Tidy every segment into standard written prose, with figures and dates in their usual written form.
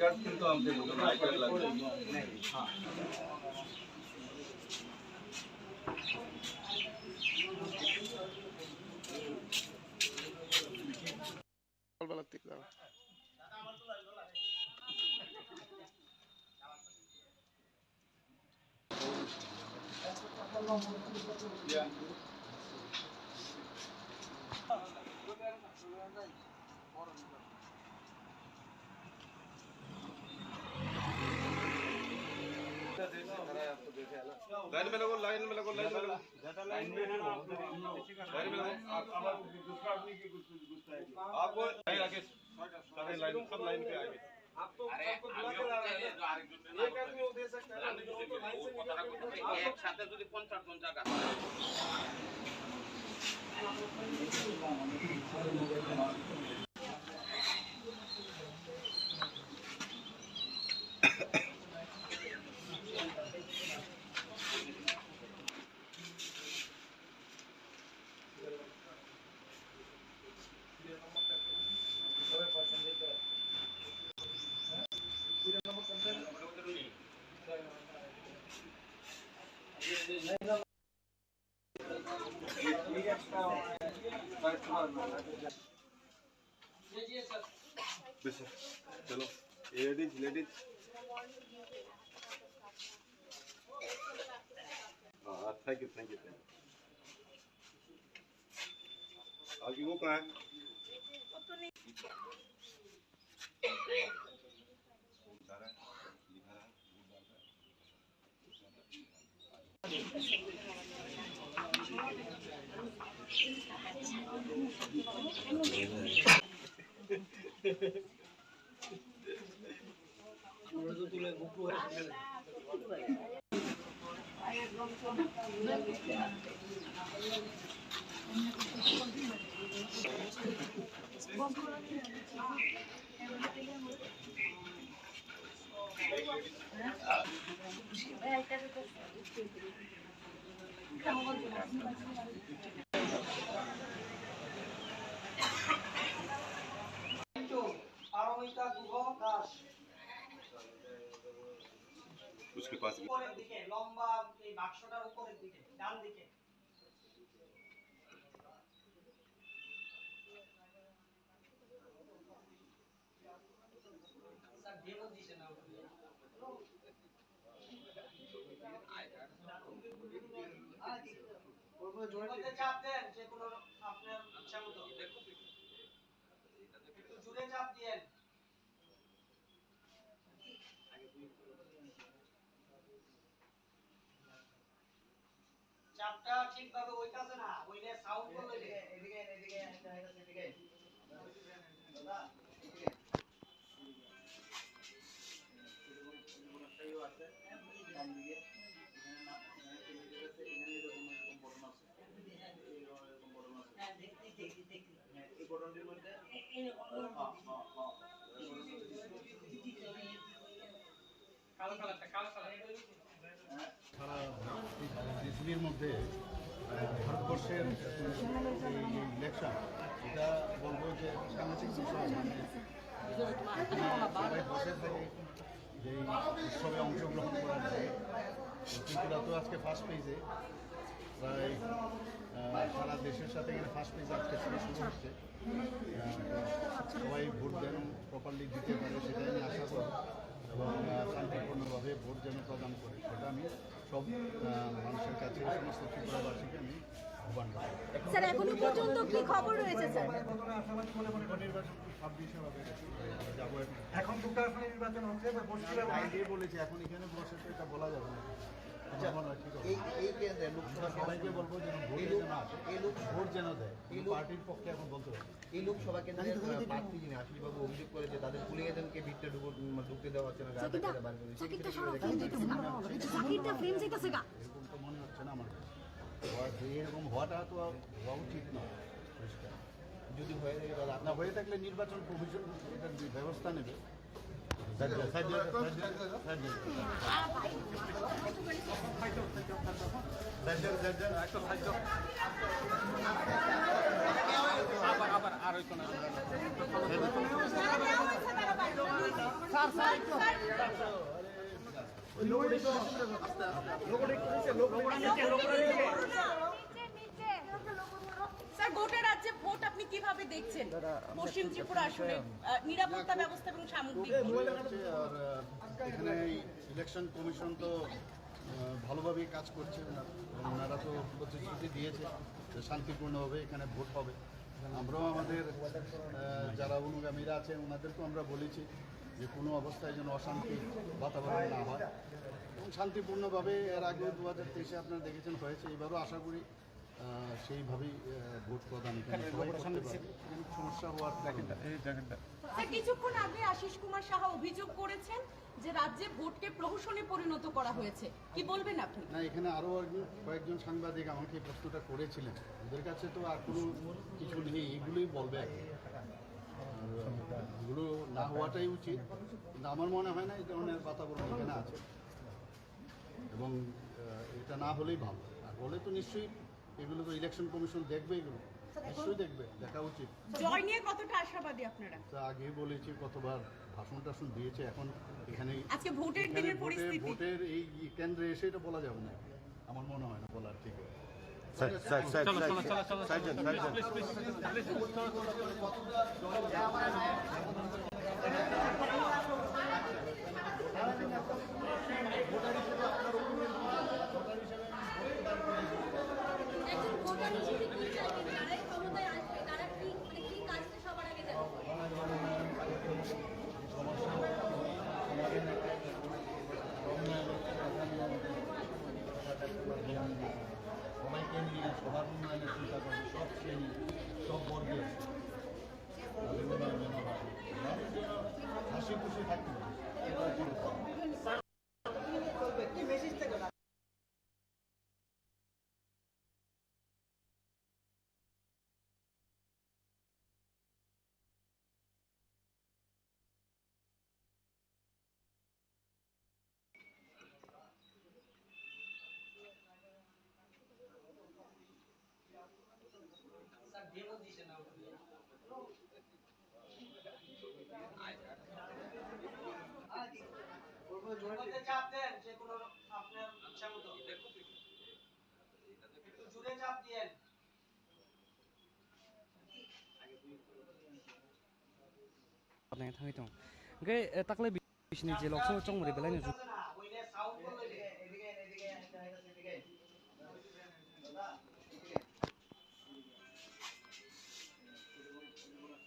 Card কিন্তু আমাদের I card লাগবে হ্যাঁ সকালবেলা থেকে দাও लाइन में लगो लाइन में लगो लाइन में लगो लाइन में है ना लाइन में लगो अब दूसरा आदमी की कुछ गुस्सा है आपको आगे सारे लाइन सब लाइन पे आगे आप तो सबको बुला के ला रहे हैं एक आदमी वो दे सकता है लेकिन तो लाइन से निकल एक साथ যদি 50 জন জায়গা चलो लेडीज लेडीज हाँ थैंक यू आगे वो कहाँ है उसके पास ऊपरेর দিকে লম্বা এই বাক্সটার উপরের দিকে ডান দিকে স্যার ডেমো দিছেন না ওর জোরে চাপ দেন যে কোনো আপনার ইচ্ছা মতো একটু জোরে চাপ দেন চাপটা ঠিকভাবে ওইটাছে না ওইলে সাউন্ড করলে এদিকে এদিকে দাদা আছে ডান দিকে এখানে না এখানে এরকম বটন আছে এরকম বটন আছে হ্যাঁ দেখি এই বটনটির মধ্যে কালো কালার সারা পৃথিবীর মধ্যে ভারতবর্ষের ইলেকশন এটা বলবো যে সাংঘাতিক বিষয় সবাই বসে থাকে যে উৎসবে অংশগ্রহণ করার যায় ত্রিপুরা তো আজকে ফার্স্ট পেজে প্রায় সারা দেশের সাথে এখানে ফার্স্ট পেজে আজকে থেকে শুরু হচ্ছে সবাই ভোট যেন প্রপারলি দিতে পারে সেটাই আমি আশা করব এবং শান্তিপূর্ণভাবে ভোট যেন প্রদান করে সেটা আমি সব মানুষের কাছে সমস্ত ত্রিপুরাবাসীকে আমি আহ্বান করি। স্যার এখনো পর্যন্ত কি খবর রয়েছে স্যার? নির্বাচন 26 হবে যাবো এখন দুটো আসনে নির্বাচন হচ্ছে বলেছি এখন এখানে বসে তো এটা বলা যাবে না। এই কেন্দ্রে লোকসভা সবাইকে বলবো যেন ভোট যেন দেয় এই পার্টির পক্ষে এখন বলতে হবে এই লোকসভা কেন্দ্রের প্রার্থী যিনি আশিসবাবু অভিযোগ করে যে তাদের পুলিশ এজেন্টকে ভিতরে ঢুকতে দেওয়া হচ্ছে না এরকম তো মনে হচ্ছে না আমার এরকম হওয়াটা তো হওয়া উচিত না পরিষ্কার যদি হয়ে থাকে তাহলে না হয়ে থাকলে নির্বাচন কমিশন এটার ব্যবস্থা নেবে আবার আর স্যার গোটা রাজ্যে ভোট আপনি কিভাবে দেখছেন পশ্চিম ত্রিপুরা আসলে নিরাপত্তা ব্যবস্থা এবং সামগ্রিক আর এখানে ইলেকশন কমিশন তো ভালোভাবেই কাজ করছে ওনারা তো প্রতিশ্রুতি দিয়েছে যে শান্তিপূর্ণভাবে এখানে ভোট হবে। আমরাও আমাদের যারা অনুগামীরা আছেন ওনাদেরকেও আমরা বলেছি যে কোনো অবস্থায় যেন অশান্তি বাতাবরণ না হয় এবং শান্তিপূর্ণভাবে এর আগে 2023-এ আপনারা দেখেছেন হয়েছে। এবারও আশা করি সেইভাবেই ভোট প্রদান এখানে সবাই করতে পারবে। কোনো সমস্যা হওয়ার স্যার কিছুক্ষণ আগে আশিস কুমার সাহা অভিযোগ করেছেন যে রাজ্যে ভোটকে প্রহসনে পরিণত করা হয়েছে, কি বলবেন আপনি? না, এখানে আরও কয়েকজন সাংবাদিক আমাকে এই প্রশ্নটা করেছিলেন। ওদের কাছে তো আর কোনো কিছু নেই, এগুলোই বলবে আর কি। আর এগুলো না হওয়াটাই উচিত, কিন্তু আমার মনে হয় না এই ধরনের বাতাবরণ এখানে আছে এবং এটা না হলেই ভালো। আর বলে তো নিশ্চয়ই এগুলো তো ইলেকশন কমিশন দেখবে, এগুলো নিশ্চয়ই দেখবে, দেখা উচিত। জয় নিয়ে কতটা আশাবাদী আপনারা? তা আগে বলেছি, কতবার ভাষণ টাষণ দিয়েছে। এখন এখানে আজকে ভোটের দিনের পরিস্থিতি, ভোটের এই কেন্দ্রে এসে এটা বলা যাবে না, আমার মনে হয় না বলার ঠিক আছে। একজন ভোটার হিসেবে কি চাইবেন? যারাই ক্ষমতায় আসবে তারা কি কি কাজটা সবার আগে যাবে? সবাইকে নিয়ে সবার উন্নয়নের চিন্তা করবে, সব শ্রেণী সব বর্গের হাসি খুশি থাকতে হবে। চাপ দেন, যে কোনো আপনার ইচ্ছা মতো একটু জুড়ে চাপ দিয়েন। थाङै दं ओमफ्राय दाख्लै बिसिनि जेलावसो चंमरि बेलायनो ওইলে সাউন্ড করলে এদিকে এদিকে এদিকে দাদা এদিকে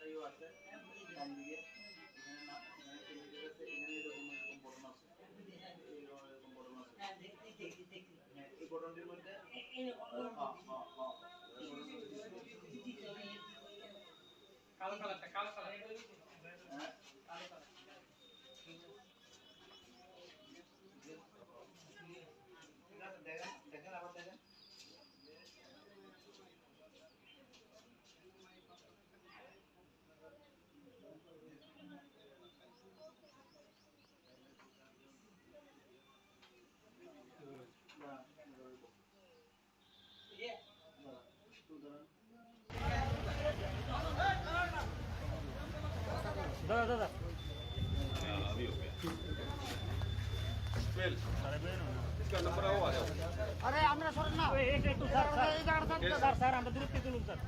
এরকম আছে ডান দিকে এখানে না এখানে এরকম বটন আছে, এরকম বটন আছে। হ্যাঁ দেখি এই বটনটির মধ্যে কালো কালারটা, কালো কালার, হ্যাঁ কালো কালার। ঠিক আছে, দেখেন আবার দেখেন। दादा इसका नंबर आओ आ जाओ। अरे আমরা সরেন না একটু স্যার এই জায়গাটা স্যার স্যার আমরা দূরত্বে তুলুন স্যার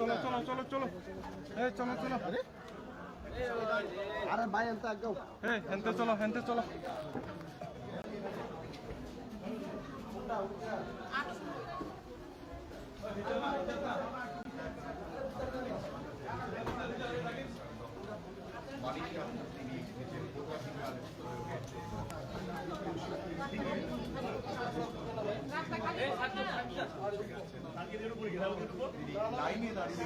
চলো চলো চলো এই চলো চলো আরে ভাই এনতে আগে এই হেনতে চলো লাইনে দাঁড়িয়ে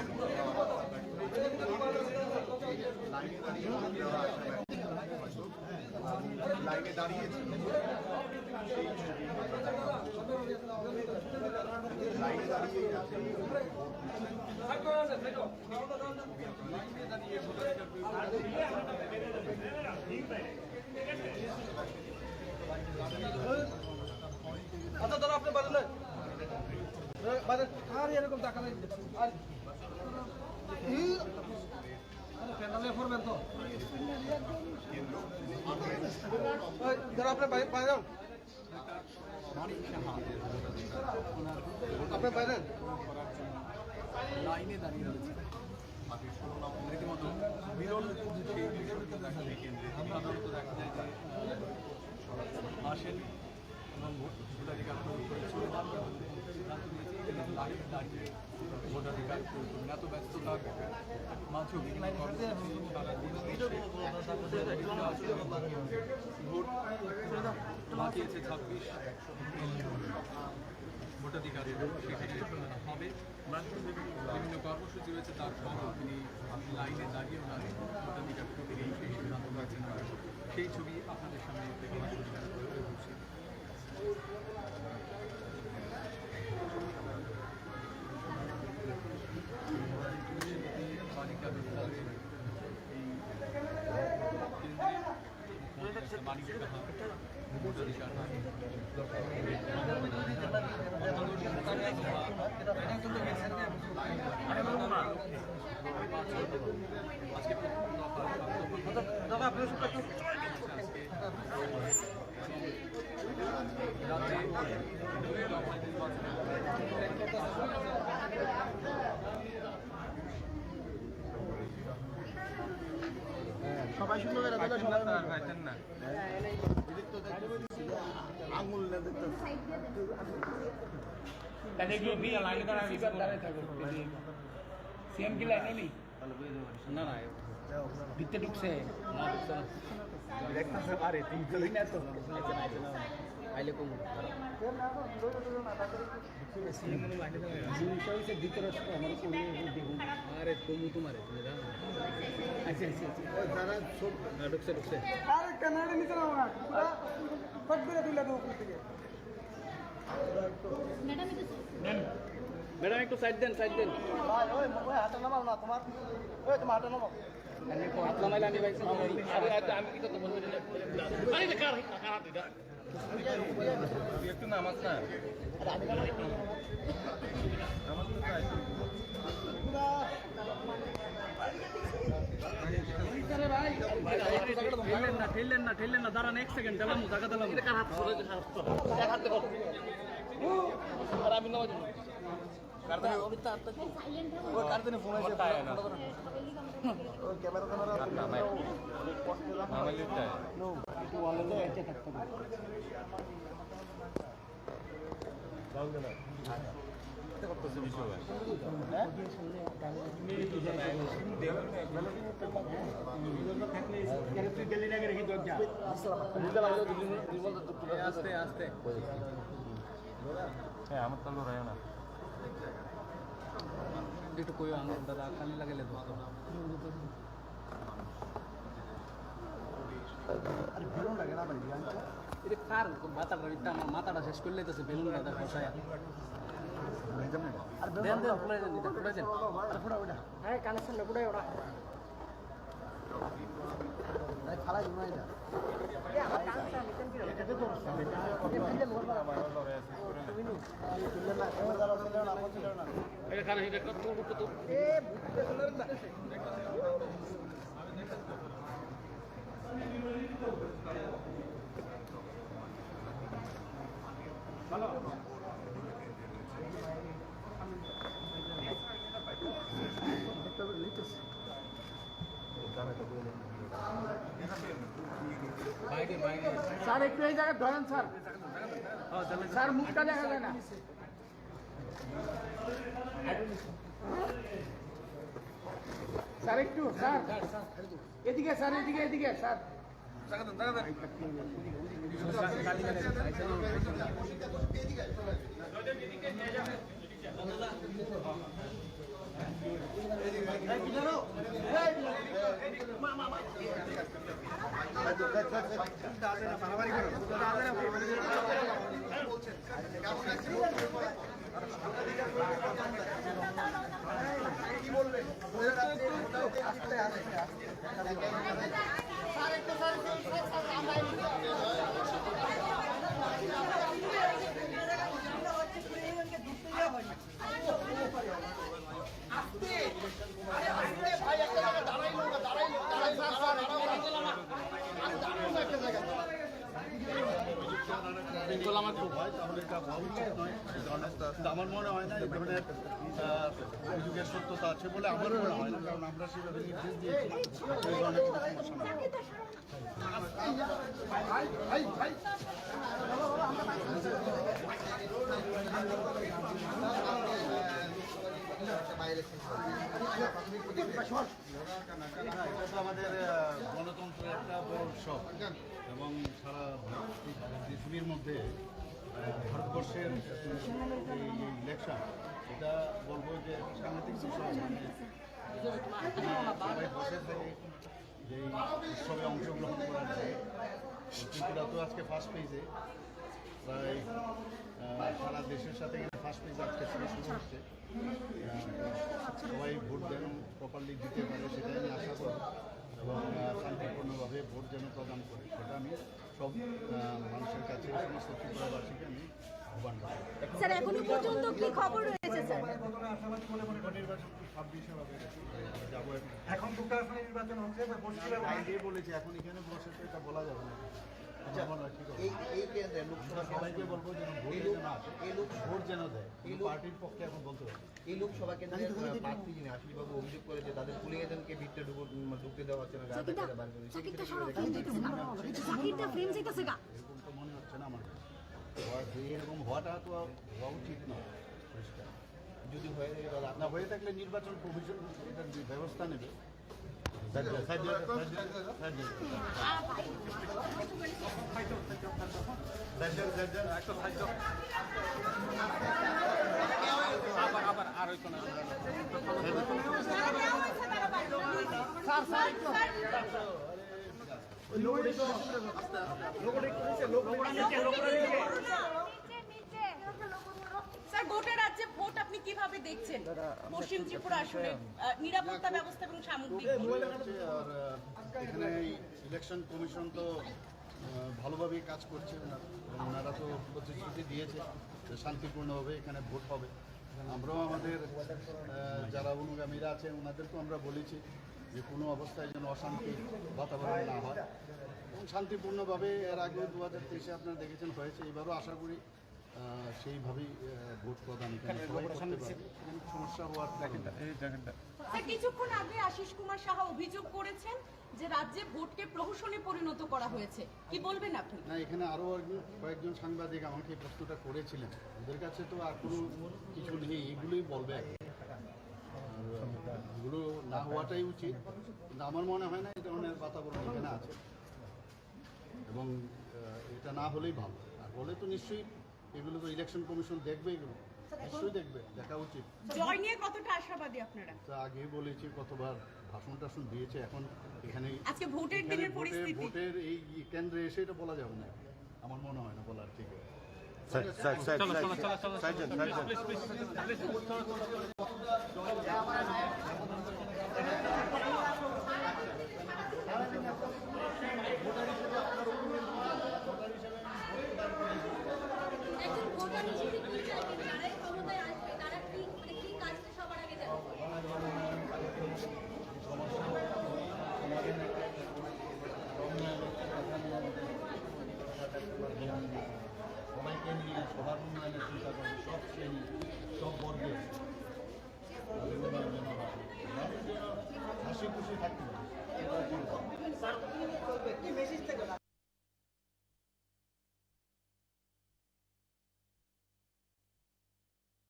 লাইনে দাঁড়িয়েছি লাইনে দাঁড়িয়ে আচ্ছা দাদা আপনি বাড়ি আর এরকম টাকা নেই আর প্যান্ডালে করবেন তো দাদা আপনি বাইরে যান আপনি বাইরে লাইনে দাঁড়িয়ে রয়েছে রীতিমতো বিরল সেই বিষয়টা দেখা যায় কেন্দ্রে সাধারণত দেখা যায় যে আসেন এবং ভোটাধিকার প্রয়োগ করে চলে যান সিদ্ধান্ত নিয়েছে লাইনে দাঁড়িয়ে ভোটাধিকার প্রয়োগ করবেন এত ব্যস্ততার মাঝেও বিভিন্ন কর্মসূচি সারাদিন ভোট বাঁচিয়েছে 26 ভোটাধিকারের সেখানে হবে বিভিন্ন কর্মসূচি রয়েছে তার সঙ্গে তিনি লাইনে দাঁড়িয়ে ওনার ভোটাধিকার তিনি সেই সিদ্ধান্ত নিয়েছেন সেই ছবি আপনাদের সামনে থেকে ঘুরছে বালিকা বিদ্যালয়ের এই কেন্দ্রে বাণিজ্য ভোটাধিকার সবাই সুন্দর করে দিলে সবাই না আঙুল সিএম কি লাইনে নেই না না ভিতরে ঢুকছে দেখতেছে আরে তুমি চলে না তো আইলে কম ভিতরে আমার দেখুন আরে কমু তোমারে তুমি জানো আচ্ছা আচ্ছা যারা সব ঢুকছে ঢুকছে আরে কানাডা নিতে না ফট করে তুলে দাও উপর থেকে ম্যাডাম একটু সাইড দেন সাইড দেন ভাই ওই হাতে নামাও না তোমার ওই তোমার হাতে নামাও হাত নামাইলে আমি ভাই আমি কি করতে বলবো আরে কার হাত এটা একটু নামাজ না ঠেললেন না দাঁড়ান 1 সেকেন্ড দিলাম জায়গা দিলাম এটা কার হাত এক হাত দেখো আর আমি নামাজ কার্টুনে ফোন আছে ওই ক্যামেরা নো একটু ভালো তো এসে থাকতে হবে আস্তে আস্তে হ্যাঁ আমার তো রয়ে না একটু কই আঙুল দাদা খালি লাগাইলে তো আর বেলুন লাগে না ভাই এটা কার মাথাটা শেষ করলে তো বেলুন দাদা বসায় আর দেন দেন ফুলাই দেন এটা ফুলাই দেন আর ফোড়া ওটা হ্যাঁ কানেকশন না ফুলাই ওটা ভাই খালা দিন না এটা এটা তো তুমি নো না ক্যামেরা দাঁড়াও ছিল না আপন ছিল না এটা কানে এটা কত তো এ বুঝতে শুনেন না ভালো স্যার একটু এই জায়গায় ধরেন স্যার, স্যার মুখটা দেখা যায় না। স্যার একটু, স্যার এদিকে, স্যার এদিকে, এদিকে স্যার। আমার মনে হয় না এই ধরনের অভিযোগের সত্যতা আছে বলে আমার মনে হয় না, কারণ আমরা সেভাবে নির্দেশ দিয়েছি এই ধরনের কোনো সমস্যা আমাদের গণতন্ত্রের একটা বড় উৎসব এবং সারা পৃথিবীর মধ্যে ভারতবর্ষের এই ইলেকশন, এটা বলবো যে সাংঘাতিক বিষয়। সবাই বসে থাকে যে এই উৎসবে অংশগ্রহণ করার জন্য। ত্রিপুরা তো আজকে ফার্স্ট পেজে, প্রায় সারা দেশের সাথে এখানে ফার্স্ট পেজ আজকে থেকে শুরু হচ্ছে। সবাই ভোট যেন প্রপারলি দিতে পারে সেটাই আমি আশা করব, এবং শান্তিপূর্ণভাবে ভোট যেন প্রদান করে সেটা আমি সব মানুষের কাছে, সমস্ত ত্রিপুরাবাসীকে আমি আহ্বান করব। স্যার এখনো পর্যন্ত কি খবর রয়েছে স্যার? নির্বাচন 26 হবে যাবো এখন দুটো আসনে নির্বাচন হচ্ছে, আগে বলেছি, এখন এখানে বসে তো এটা বলা যাবে না। এই কেন্দ্রে লোকসভা সবাইকে বলবো যেন ভোট যেন আসে, ভোট যেন দেয়। পার্টির পক্ষে এখন বলতে পারবো। এই লোকসভা কেন্দ্রে প্রার্থী যিনি আশিসবাবু অভিযোগ করেছে তাদের পুলিশ এজেন্টকে ভিতরে ঢুকতে দেওয়া হচ্ছে না, এরকম তো মনে হচ্ছে না আমার কাছে। এরকম হওয়াটা তো হওয়া উচিত নয়। পরিষ্কার যদি হয়ে থাকে তাহলে না হয়ে থাকলে নির্বাচন কমিশন এটার ব্যবস্থা নেবে। স্যার গোটা রাজ্যে ভোট আপনি কিভাবে দেখছেন? পশ্চিম ত্রিপুরা আসলে নিরাপত্তা ব্যবস্থা এবং সামগ্রিক আর এখানে ইলেকশন কমিশন তো ভালোভাবেই কাজ করছে, ওনারা তো প্রতিশ্রুতি দিয়েছে যে শান্তিপূর্ণভাবে এখানে ভোট হবে। আমরাও আমাদের যারা অনুগামীরা আছেন ওনাদেরকেও আমরা বলেছি যে কোনো অবস্থায় যেন অশান্তি বাতাবরণ না হয় এবং শান্তিপূর্ণভাবে। এর আগে 2023-এ আপনারা দেখেছেন হয়েছে, এবারও আশা করি সেইভাবেই ভোট প্রদান এখানে সবাই করতে পারবে। কোনো সমস্যা হওয়ার স্যার কিছুক্ষণ আগে আশিস কুমার সাহা অভিযোগ করেছেন যে রাজ্যে ভোটকে প্রহসনে পরিণত করা হয়েছে, কি বলবেন আপনি? না, এখানে আরও কয়েকজন সাংবাদিক আমাকে এই প্রশ্নটা করেছিলেন। ওদের কাছে তো আর কোনো কিছু নেই, এগুলোই বলবে। এগুলো না হওয়াটাই উচিত, কিন্তু আমার মনে হয় না এই ধরনের বাতাবরণ এখানে আছে, এবং এটা না হলেই ভালো। আর হলে তো নিশ্চয়ই এগুলো তো ইলেকশন কমিশন দেখবে, এগুলো নিশ্চয়ই দেখবে, দেখা উচিত। জয় নিয়ে কতটা আশাবাদী আপনারা? তা আগে বলেছি, কতবার ভাষণ টাষণ দিয়েছে। এখন এখানে আজকে ভোটের দিনের পরিস্থিতি, ভোটের এই কেন্দ্রে এসে এটা বলা যাবে না, আমার মনে হয় না বলার ঠিক আছে। সবাইকে নিয়ে সবার উন্নয়নের চিন্তা করে, সব শ্রেণী সব বর্গের হাসি খুশি থাকতে